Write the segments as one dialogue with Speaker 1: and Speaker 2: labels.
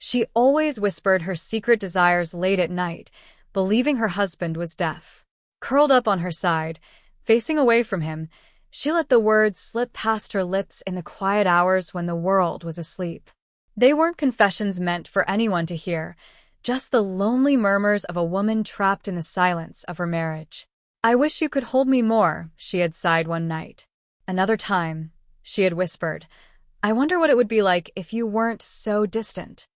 Speaker 1: She always whispered her secret desires late at night, believing her husband was deaf. Curled up on her side, facing away from him, she let the words slip past her lips in the quiet hours when the world was asleep. They weren't confessions meant for anyone to hear, just the lonely murmurs of a woman trapped in the silence of her marriage. "I wish you could hold me more," she had sighed one night. Another time, she had whispered, "I wonder what it would be like if you weren't so distant."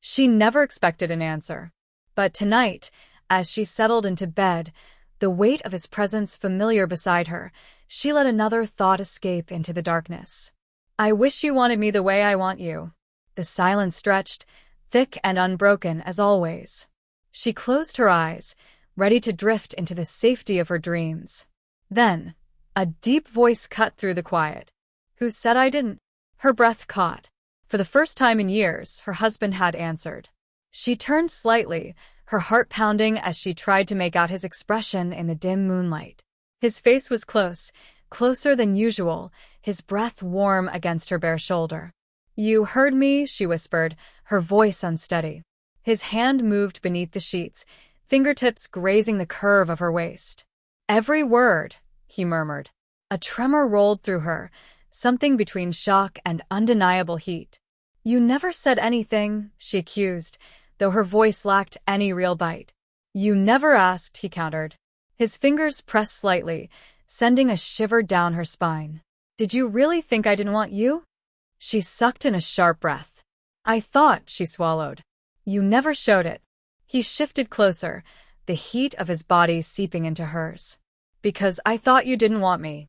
Speaker 1: She never expected an answer. But tonight, as she settled into bed, the weight of his presence familiar beside her, she let another thought escape into the darkness. "I wish you wanted me the way I want you." The silence stretched, thick and unbroken as always. She closed her eyes, ready to drift into the safety of her dreams. Then, a deep voice cut through the quiet. "Who said I didn't?" Her breath caught. For the first time in years, her husband had answered. She turned slightly, her heart pounding as she tried to make out his expression in the dim moonlight. His face was close, closer than usual, his breath warm against her bare shoulder. "You heard me," she whispered, her voice unsteady. His hand moved beneath the sheets, fingertips grazing the curve of her waist. "Every word," he murmured. A tremor rolled through her, something between shock and undeniable heat. "You never said anything," she accused, though her voice lacked any real bite. "You never asked," he countered. His fingers pressed slightly, sending a shiver down her spine. "Did you really think I didn't want you?" She sucked in a sharp breath. "I thought," she swallowed. "You never showed it." He shifted closer, the heat of his body seeping into hers. "Because I thought you didn't want me."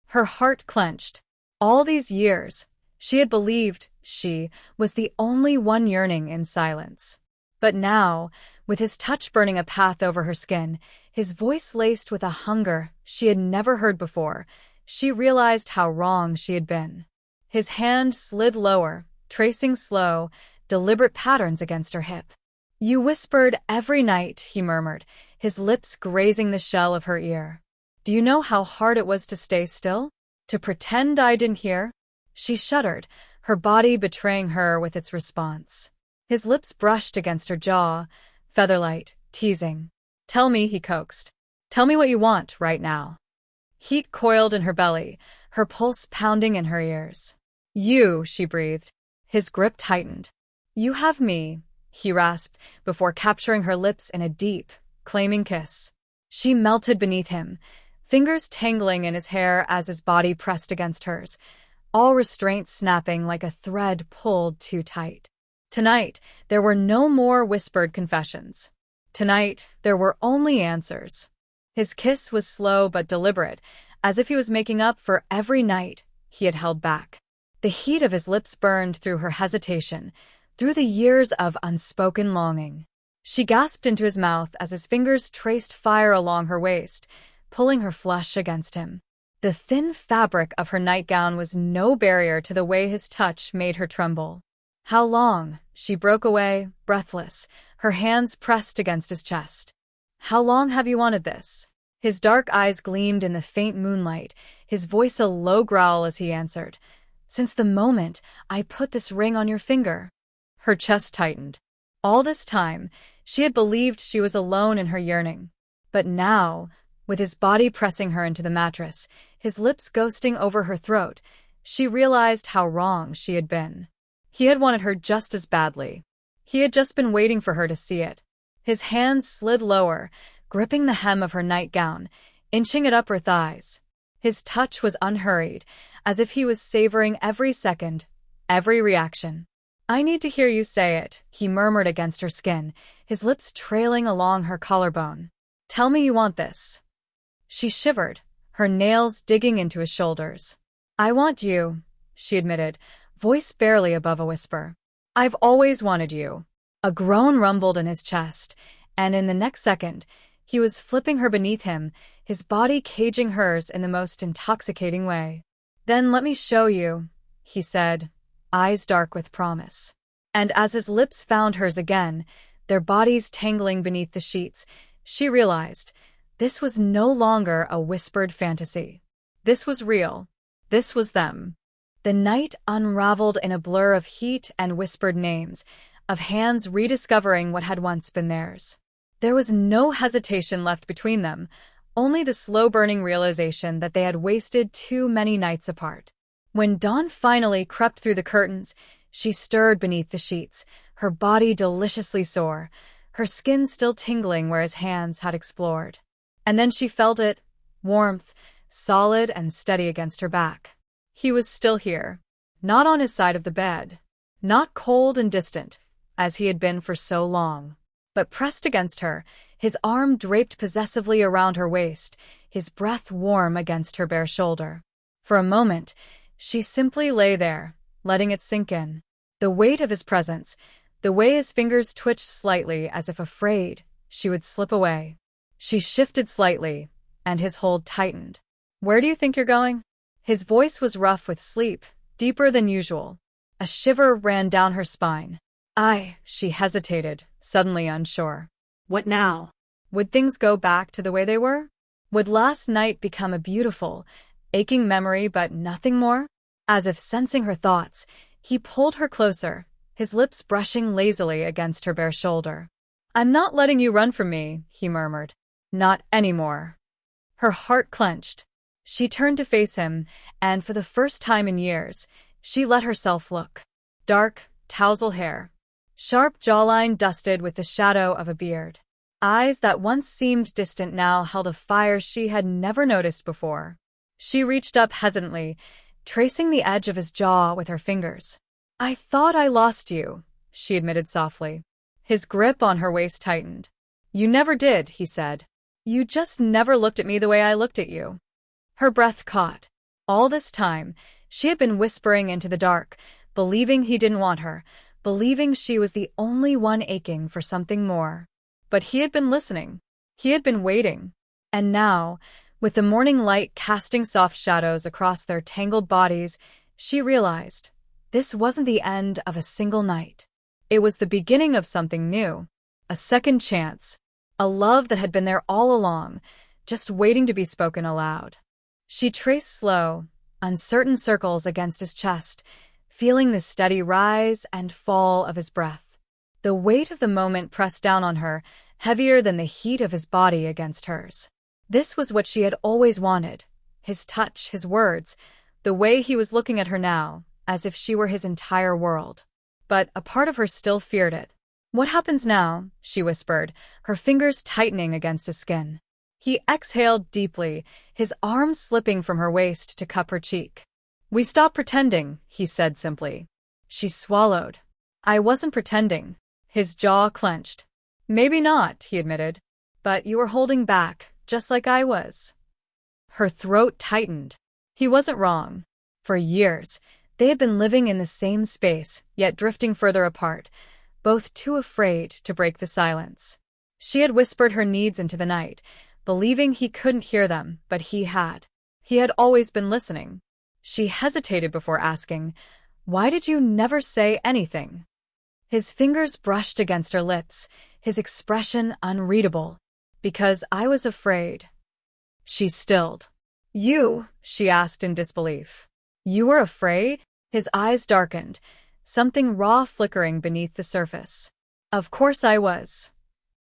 Speaker 1: Her heart clenched. All these years, she had believed she was the only one yearning in silence. But now, with his touch burning a path over her skin, his voice laced with a hunger she had never heard before, she realized how wrong she had been. His hand slid lower, tracing slow, deliberate patterns against her hip. "You whispered every night," he murmured, his lips grazing the shell of her ear. "Do you know how hard it was to stay still? To pretend I didn't hear?" She shuddered, her body betraying her with its response. His lips brushed against her jaw, featherlight, teasing. "Tell me," he coaxed. "Tell me what you want right now." Heat coiled in her belly, her pulse pounding in her ears. "You," she breathed. His grip tightened. "You have me," he rasped, before capturing her lips in a deep, claiming kiss. She melted beneath him, fingers tangling in his hair as his body pressed against hers, all restraint snapping like a thread pulled too tight. Tonight, there were no more whispered confessions. Tonight, there were only answers. His kiss was slow but deliberate, as if he was making up for every night he had held back. The heat of his lips burned through her hesitation, through the years of unspoken longing. She gasped into his mouth as his fingers traced fire along her waist, pulling her flush against him. The thin fabric of her nightgown was no barrier to the way his touch made her tremble. "How long?" she broke away, breathless, her hands pressed against his chest. "How long have you wanted this?" His dark eyes gleamed in the faint moonlight, his voice a low growl as he answered. "Since the moment I put this ring on your finger." Her chest tightened. All this time, she had believed she was alone in her yearning. But now, with his body pressing her into the mattress, his lips ghosting over her throat, she realized how wrong she had been. He had wanted her just as badly. He had just been waiting for her to see it. His hands slid lower, gripping the hem of her nightgown, inching it up her thighs. His touch was unhurried, as if he was savoring every second, every reaction. "I need to hear you say it," he murmured against her skin, his lips trailing along her collarbone. "Tell me you want this." She shivered, her nails digging into his shoulders. "I want you," she admitted, voice barely above a whisper. "I've always wanted you." A groan rumbled in his chest, and in the next second, he was flipping her beneath him, his body caging hers in the most intoxicating way. "Then let me show you," he said, eyes dark with promise. And as his lips found hers again, their bodies tangling beneath the sheets, she realized this was no longer a whispered fantasy. This was real. This was them. The night unraveled in a blur of heat and whispered names, of hands rediscovering what had once been theirs. There was no hesitation left between them, only the slow-burning realization that they had wasted too many nights apart. When dawn finally crept through the curtains, she stirred beneath the sheets, her body deliciously sore, her skin still tingling where his hands had explored. And then she felt it, warmth, solid and steady against her back. He was still here, not on his side of the bed, not cold and distant, as he had been for so long, but pressed against her, his arm draped possessively around her waist, his breath warm against her bare shoulder. For a moment, she simply lay there, letting it sink in. The weight of his presence, the way his fingers twitched slightly as if afraid she would slip away. She shifted slightly, and his hold tightened. "Where do you think you're going?" His voice was rough with sleep, deeper than usual. A shiver ran down her spine. She hesitated, suddenly unsure.
Speaker 2: What now?
Speaker 1: Would things go back to the way they were? Would last night become a beautiful, aching memory but nothing more? As if sensing her thoughts, he pulled her closer, his lips brushing lazily against her bare shoulder. "I'm not letting you run from me," he murmured. "Not anymore." Her heart clenched. She turned to face him, and for the first time in years, she let herself look. Dark, tousle hair. Sharp jawline dusted with the shadow of a beard. Eyes that once seemed distant now held a fire she had never noticed before. She reached up hesitantly, tracing the edge of his jaw with her fingers. "I thought I lost you," she admitted softly. His grip on her waist tightened. "You never did," he said. "You just never looked at me the way I looked at you." Her breath caught. All this time, she had been whispering into the dark, believing he didn't want her, believing she was the only one aching for something more. But he had been listening. He had been waiting. And now, with the morning light casting soft shadows across their tangled bodies, she realized this wasn't the end of a single night. It was the beginning of something new. A second chance. A love that had been there all along, just waiting to be spoken aloud. She traced slow, uncertain circles against his chest, feeling the steady rise and fall of his breath. The weight of the moment pressed down on her, heavier than the heat of his body against hers. This was what she had always wanted. His touch, his words, the way he was looking at her now, as if she were his entire world. But a part of her still feared it. "What happens now?" she whispered, her fingers tightening against his skin. He exhaled deeply, his arm slipping from her waist to cup her cheek. "We stop pretending," he said simply. She swallowed. "I wasn't pretending." His jaw clenched. "Maybe not," he admitted. "But you were holding back, just like I was." Her throat tightened. He wasn't wrong. For years, they had been living in the same space, yet drifting further apart, both too afraid to break the silence. She had whispered her needs into the night, believing he couldn't hear them, but he had. He had always been listening. She hesitated before asking, "Why did you never say anything?" His fingers brushed against her lips, his expression unreadable. "Because I was afraid." She stilled. "You?" she asked in disbelief. "You were afraid?" His eyes darkened, something raw flickering beneath the surface. "Of course I was."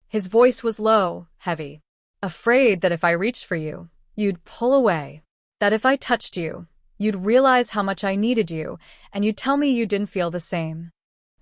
Speaker 1: His voice was low, heavy. "Afraid that if I reached for you, you'd pull away. That if I touched you, you'd realize how much I needed you, and you'd tell me you didn't feel the same."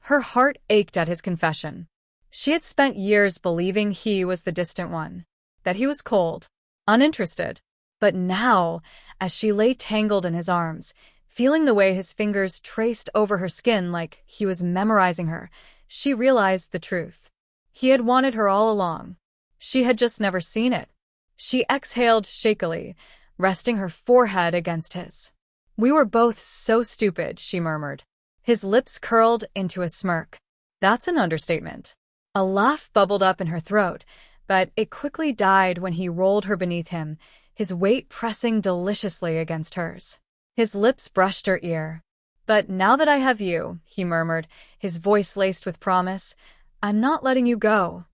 Speaker 1: Her heart ached at his confession. She had spent years believing he was the distant one, that he was cold, uninterested. But now, as she lay tangled in his arms, feeling the way his fingers traced over her skin like he was memorizing her, she realized the truth. He had wanted her all along. She had just never seen it. She exhaled shakily, resting her forehead against his. "We were both so stupid," she murmured. His lips curled into a smirk. "That's an understatement." A laugh bubbled up in her throat, but it quickly died when he rolled her beneath him, his weight pressing deliciously against hers. His lips brushed her ear. "But now that I have you," he murmured, his voice laced with promise, "I'm not letting you go."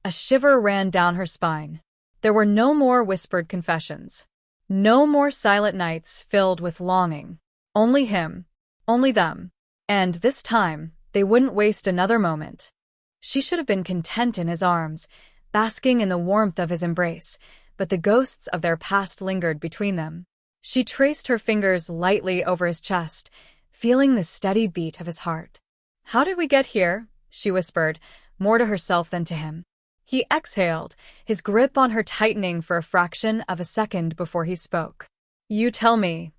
Speaker 1: A shiver ran down her spine. There were no more whispered confessions. No more silent nights filled with longing. Only him. Only them. And this time, They wouldn't waste another moment. She should have been content in his arms, basking in the warmth of his embrace, but the ghosts of their past lingered between them. She traced her fingers lightly over his chest, feeling the steady beat of his heart. "How did we get here?" she whispered, more to herself than to him. He exhaled, his grip on her tightening for a fraction of a second before he spoke. "You tell me."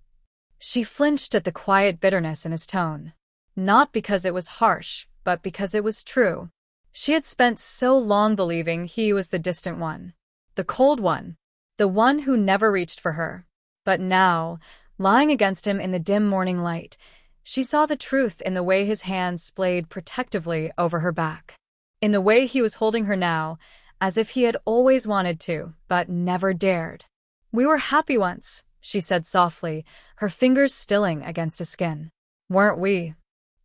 Speaker 1: She flinched at the quiet bitterness in his tone. Not because it was harsh, but because it was true. She had spent so long believing he was the distant one, the cold one, the one who never reached for her. But now, lying against him in the dim morning light, she saw the truth in the way his hands splayed protectively over her back. In the way he was holding her now, as if he had always wanted to, but never dared. "We were happy once," she said softly, her fingers stilling against his skin. "Weren't we?"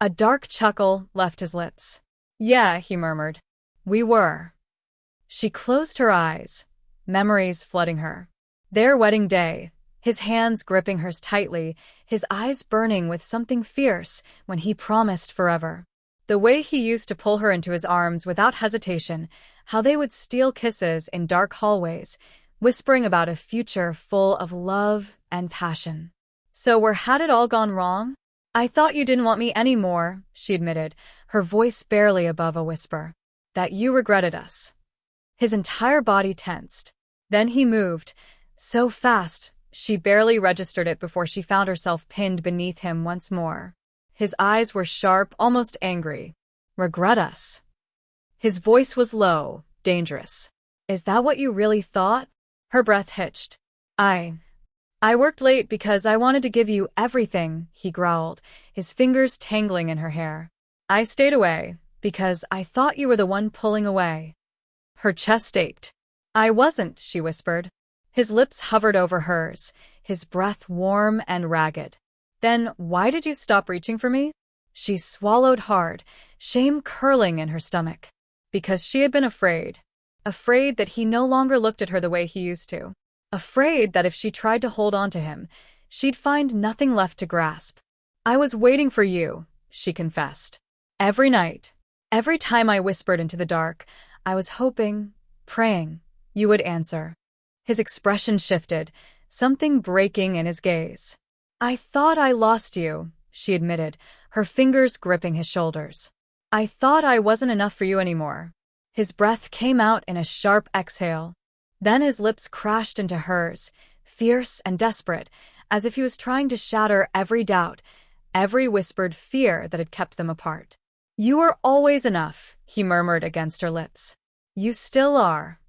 Speaker 1: A dark chuckle left his lips. "Yeah," he murmured. "We were." She closed her eyes, memories flooding her. Their wedding day, his hands gripping hers tightly, his eyes burning with something fierce when he promised forever. The way he used to pull her into his arms without hesitation, how they would steal kisses in dark hallways, whispering about a future full of love and passion. "So where had it all gone wrong?" "I thought you didn't want me anymore," she admitted, her voice barely above a whisper. "That you regretted us." His entire body tensed. Then he moved, so fast, she barely registered it before she found herself pinned beneath him once more. His eyes were sharp, almost angry. "Regret us?" His voice was low, dangerous. "Is that what you really thought?" Her breath hitched. I worked late because I wanted to give you everything," he growled, his fingers tangling in her hair. "I stayed away because I thought you were the one pulling away." Her chest ached. "I wasn't," she whispered. His lips hovered over hers, his breath warm and ragged. "Then why did you stop reaching for me?" She swallowed hard, shame curling in her stomach. Because she had been afraid. Afraid that he no longer looked at her the way he used to. Afraid that if she tried to hold on to him, she'd find nothing left to grasp. "I was waiting for you," she confessed. "Every night. Every time I whispered into the dark, I was hoping, praying, you would answer." His expression shifted, something breaking in his gaze. "I thought I lost you," she admitted, her fingers gripping his shoulders. "I thought I wasn't enough for you anymore." His breath came out in a sharp exhale. Then his lips crashed into hers, fierce and desperate, as if he was trying to shatter every doubt, every whispered fear that had kept them apart. "You were always enough," he murmured against her lips. "You still are."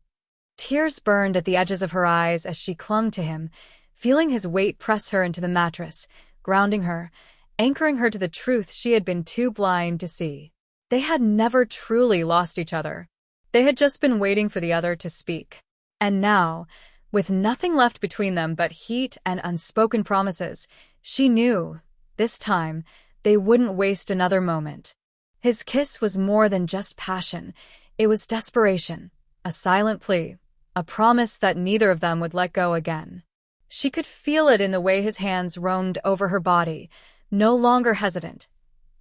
Speaker 1: Tears burned at the edges of her eyes as she clung to him, feeling his weight press her into the mattress, grounding her, anchoring her to the truth she had been too blind to see. They had never truly lost each other. They had just been waiting for the other to speak. And now, with nothing left between them but heat and unspoken promises, she knew, this time, they wouldn't waste another moment. His kiss was more than just passion. It was desperation, a silent plea, a promise that neither of them would let go again. She could feel it in the way his hands roamed over her body, no longer hesitant,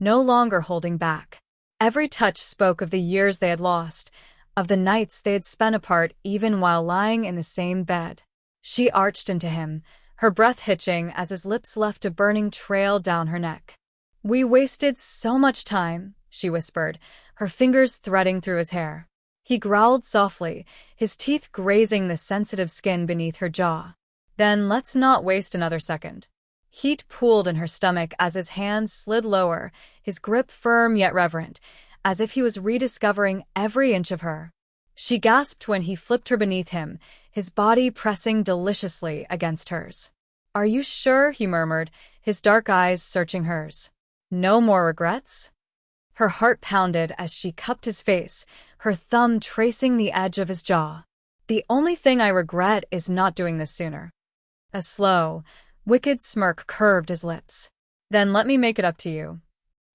Speaker 1: no longer holding back. Every touch spoke of the years they had lost, of the nights they had spent apart even while lying in the same bed. She arched into him, her breath hitching as his lips left a burning trail down her neck. "We wasted so much time," she whispered, her fingers threading through his hair. He growled softly, his teeth grazing the sensitive skin beneath her jaw. "Then let's not waste another second." Heat pooled in her stomach as his hands slid lower, his grip firm yet reverent, as if he was rediscovering every inch of her. She gasped when he flipped her beneath him, his body pressing deliciously against hers. "Are you sure?" he murmured, his dark eyes searching hers. "No more regrets?" Her heart pounded as she cupped his face, her thumb tracing the edge of his jaw. "The only thing I regret is not doing this sooner." A slow, wicked smirk curved his lips. "Then let me make it up to you."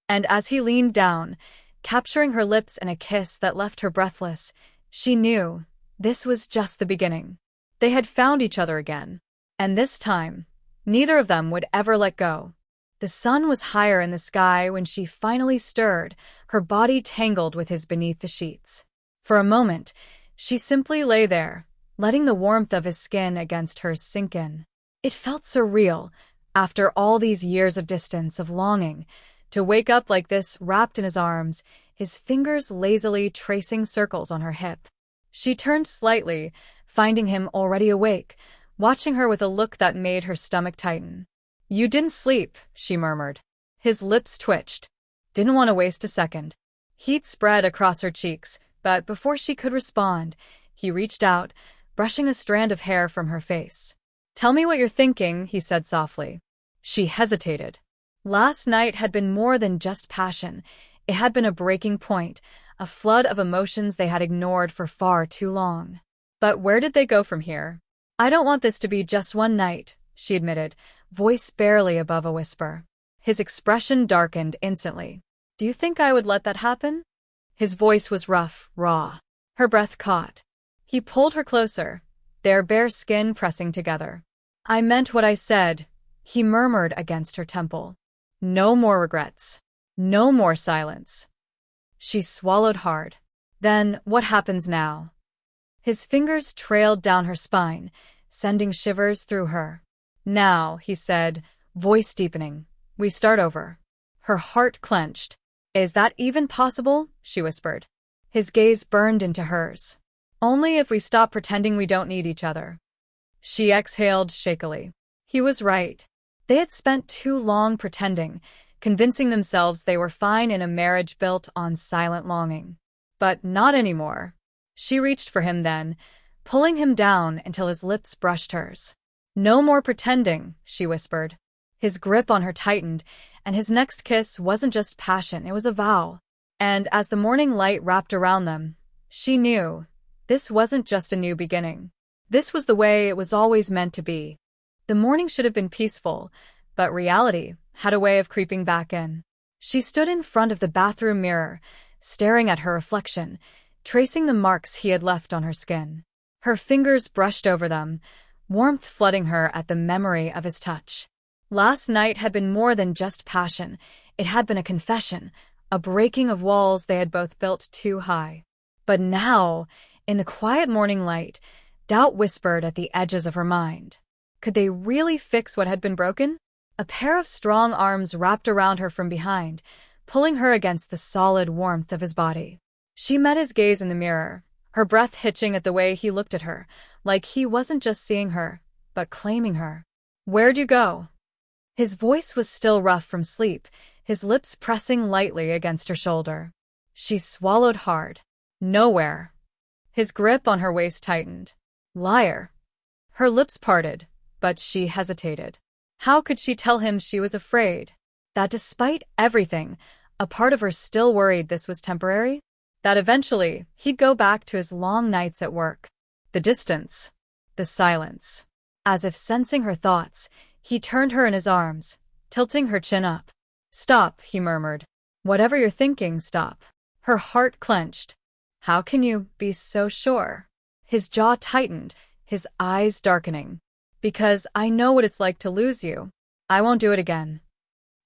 Speaker 1: And as he leaned down, capturing her lips in a kiss that left her breathless, she knew this was just the beginning. They had found each other again. And this time, neither of them would ever let go. The sun was higher in the sky when she finally stirred, her body tangled with his beneath the sheets. For a moment, she simply lay there, letting the warmth of his skin against hers sink in. It felt surreal, after all these years of distance, of longing, to wake up like this, wrapped in his arms, his fingers lazily tracing circles on her hip. She turned slightly, finding him already awake, watching her with a look that made her stomach tighten. "You didn't sleep," she murmured. His lips twitched. Didn't want to waste a second. Heat spread across her cheeks, but before she could respond, he reached out, brushing a strand of hair from her face. "Tell me what you're thinking," he said softly. She hesitated. Last night had been more than just passion. It had been a breaking point, a flood of emotions they had ignored for far too long. But where did they go from here? "I don't want this to be just one night," she admitted, voice barely above a whisper. His expression darkened instantly. "Do you think I would let that happen?" His voice was rough, raw. Her breath caught. He pulled her closer, their bare skin pressing together. "I meant what I said," he murmured against her temple. "No more regrets. No more silence." She swallowed hard. "Then what happens now?" His fingers trailed down her spine, sending shivers through her. "Now," he said, voice deepening, "we start over." Her heart clenched. "Is that even possible?" she whispered. His gaze burned into hers. "Only if we stop pretending we don't need each other." She exhaled shakily. He was right. They had spent too long pretending, convincing themselves they were fine in a marriage built on silent longing. But not anymore. She reached for him then, pulling him down until his lips brushed hers. "No more pretending," she whispered. His grip on her tightened, and his next kiss wasn't just passion, it was a vow. And as the morning light wrapped around them, she knew this wasn't just a new beginning. This was the way it was always meant to be. The morning should have been peaceful, but reality had a way of creeping back in. She stood in front of the bathroom mirror, staring at her reflection, tracing the marks he had left on her skin. Her fingers brushed over them, warmth flooding her at the memory of his touch. Last night had been more than just passion. It had been a confession, a breaking of walls they had both built too high. But now, in the quiet morning light, doubt whispered at the edges of her mind. Could they really fix what had been broken? A pair of strong arms wrapped around her from behind, pulling her against the solid warmth of his body. She met his gaze in the mirror, her breath hitching at the way he looked at her, like he wasn't just seeing her, but claiming her. "Where'd you go?" His voice was still rough from sleep, his lips pressing lightly against her shoulder. She swallowed hard. "Nowhere." His grip on her waist tightened. Liar. Her lips parted, but she hesitated. How could she tell him she was afraid? That despite everything, a part of her still worried this was temporary? That eventually, he'd go back to his long nights at work. The distance. The silence. As if sensing her thoughts, he turned her in his arms, tilting her chin up. "Stop," he murmured. "Whatever you're thinking, stop." Her heart clenched. "How can you be so sure?" His jaw tightened, his eyes darkening. "Because I know what it's like to lose you. I won't do it again."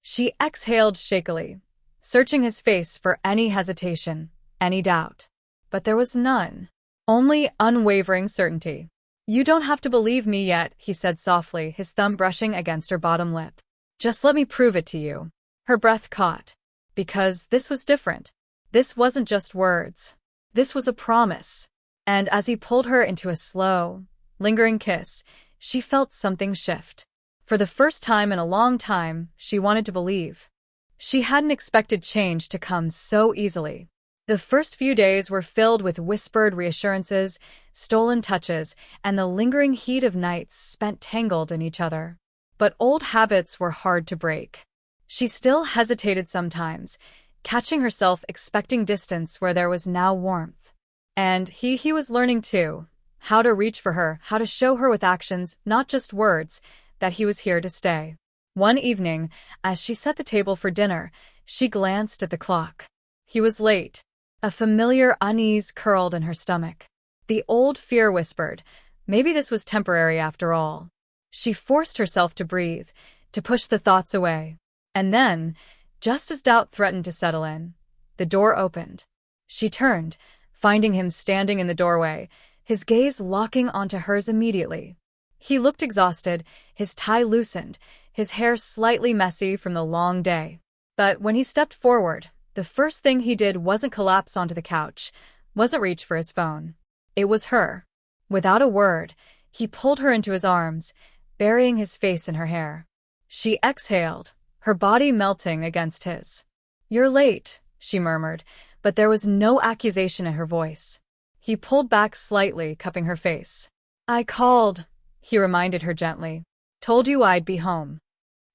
Speaker 1: She exhaled shakily, searching his face for any hesitation, any doubt. But there was none. Only unwavering certainty. "You don't have to believe me yet," he said softly, his thumb brushing against her bottom lip. "Just let me prove it to you." Her breath caught. Because this was different. This wasn't just words. This was a promise. And as he pulled her into a slow, lingering kiss, she felt something shift. For the first time in a long time, she wanted to believe. She hadn't expected change to come so easily. The first few days were filled with whispered reassurances, stolen touches, and the lingering heat of nights spent tangled in each other. But old habits were hard to break. She still hesitated sometimes, catching herself expecting distance where there was now warmth. And he was learning too, how to reach for her, how to show her with actions, not just words, that he was here to stay. One evening, as she set the table for dinner, she glanced at the clock. He was late. A familiar unease curled in her stomach. The old fear whispered, maybe this was temporary after all. She forced herself to breathe, to push the thoughts away. And then, just as doubt threatened to settle in, the door opened. She turned, finding him standing in the doorway, his gaze locking onto hers immediately. He looked exhausted, his tie loosened, his hair slightly messy from the long day. But when he stepped forward, the first thing he did wasn't collapse onto the couch, wasn't reach for his phone. It was her. Without a word, he pulled her into his arms, burying his face in her hair. She exhaled, her body melting against his. "You're late," she murmured, but there was no accusation in her voice. He pulled back slightly, cupping her face. "I called," he reminded her gently. "Told you I'd be home."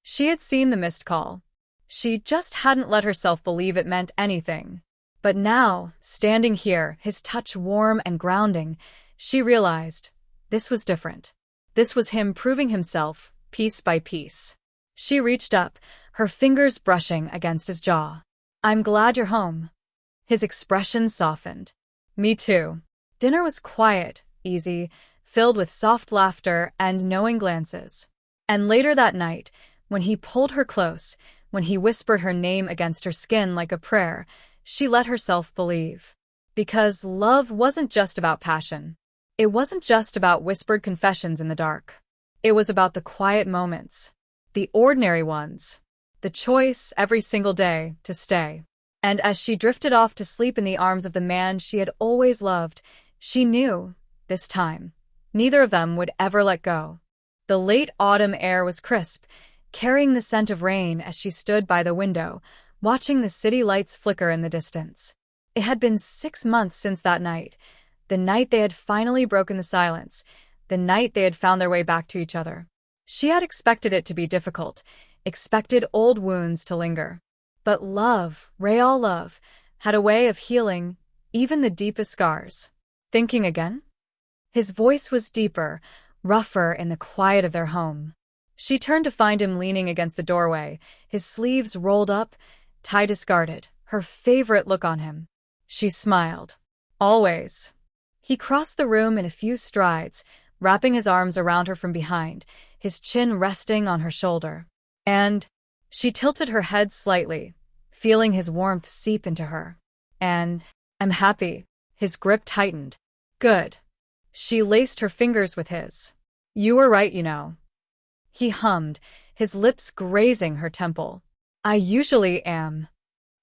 Speaker 1: She had seen the missed call. She just hadn't let herself believe it meant anything. But now, standing here, his touch warm and grounding, she realized this was different. This was him proving himself, piece by piece. She reached up, her fingers brushing against his jaw. "I'm glad you're home." His expression softened. "Me too." Dinner was quiet, easy, filled with soft laughter and knowing glances. And later that night, when he pulled her close, when he whispered her name against her skin like a prayer, she let herself believe. Because love wasn't just about passion. It wasn't just about whispered confessions in the dark. It was about the quiet moments, the ordinary ones, the choice every single day to stay. And as she drifted off to sleep in the arms of the man she had always loved, she knew, this time, neither of them would ever let go. The late autumn air was crisp, carrying the scent of rain as she stood by the window, watching the city lights flicker in the distance. It had been 6 months since that night, the night they had finally broken the silence, the night they had found their way back to each other. She had expected it to be difficult, expected old wounds to linger. But love, real love, had a way of healing even the deepest scars. "Thinking again?" His voice was deeper, rougher in the quiet of their home. She turned to find him leaning against the doorway, his sleeves rolled up, tie discarded, her favorite look on him. She smiled. "Always." He crossed the room in a few strides, wrapping his arms around her from behind, his chin resting on her shoulder. And she tilted her head slightly, feeling his warmth seep into her. "And I'm happy." His grip tightened. "Good." She laced her fingers with his. "You were right, you know." He hummed, his lips grazing her temple. "I usually am."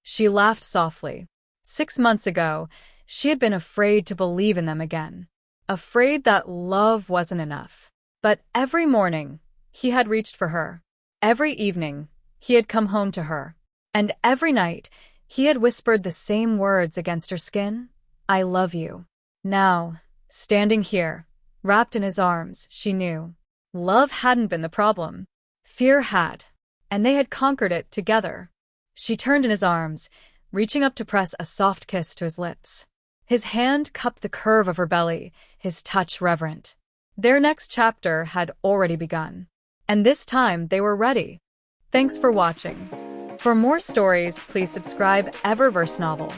Speaker 1: She laughed softly. 6 months ago, she had been afraid to believe in them again. Afraid that love wasn't enough. But every morning, he had reached for her. Every evening, he had come home to her. And every night, he had whispered the same words against her skin. "I love you." Now, standing here, wrapped in his arms, she knew. Love hadn't been the problem. Fear had. And they had conquered it together. She turned in his arms, reaching up to press a soft kiss to his lips. His hand cupped the curve of her belly, his touch reverent. Their next chapter had already begun. And this time they were ready. Thanks for watching. For more stories, please subscribe Eververse Novel.